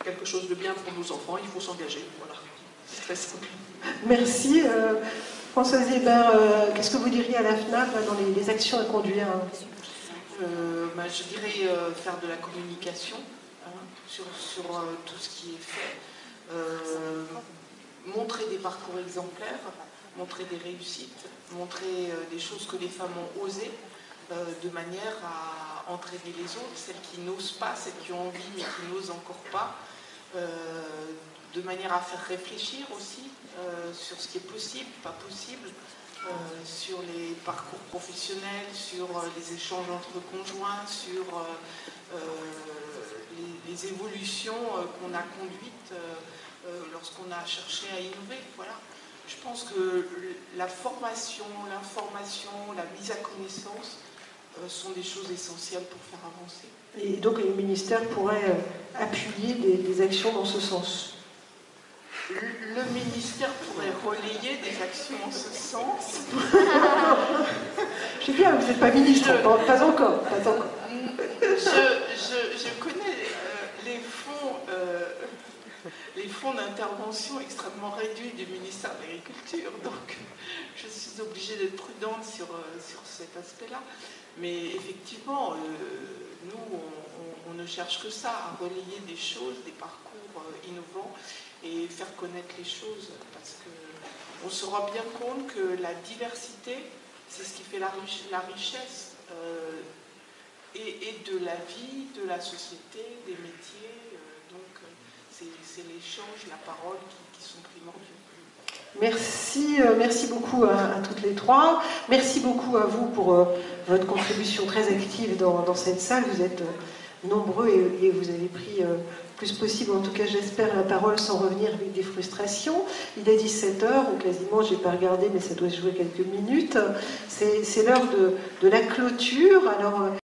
D: quelque chose de bien pour nos enfants, il faut s'engager. Voilà, c'est très simple.
A: Merci. Françoise Hébert, qu'est-ce que vous diriez à la FNAP dans les actions à conduire?
C: Je dirais faire de la communication sur tout ce qui est fait. Montrer des parcours exemplaires, montrer des réussites, montrer des choses que les femmes ont osées, de manière à entraîner les autres, celles qui n'osent pas, celles qui ont envie mais qui n'osent encore pas, de manière à faire réfléchir aussi sur ce qui est possible, pas possible, sur les parcours professionnels, sur les échanges entre conjoints, sur les évolutions qu'on a conduites lorsqu'on a cherché à innover. Voilà. Je pense que la formation, l'information, la mise à connaissance sont des choses essentielles pour faire avancer.
A: Et donc le ministère pourrait appuyer des actions dans ce sens.
C: Le ministère pourrait relayer des actions en ce sens.
A: Je sais bien, vous n'êtes pas ministre, pas encore.
C: Je connais les fonds d'intervention extrêmement réduits du ministère de l'Agriculture, donc je suis obligée d'être prudente sur cet aspect-là. Mais effectivement, nous, on ne cherche que ça, à relayer des choses, des parcours innovants, et faire connaître les choses, parce qu'on se rend bien compte que la diversité, c'est ce qui fait la richesse et de la vie, de la société, des métiers. Donc c'est l'échange, la parole qui sont primordiaux.
A: Merci beaucoup à toutes les trois. Merci beaucoup à vous pour votre contribution très active dans cette salle. Vous êtes nombreux et vous avez pris plus possible, en tout cas j'espère, la parole sans revenir avec des frustrations. Il est 17h, ou quasiment, je n'ai pas regardé, mais ça doit se jouer quelques minutes. C'est l'heure de la clôture. Alors,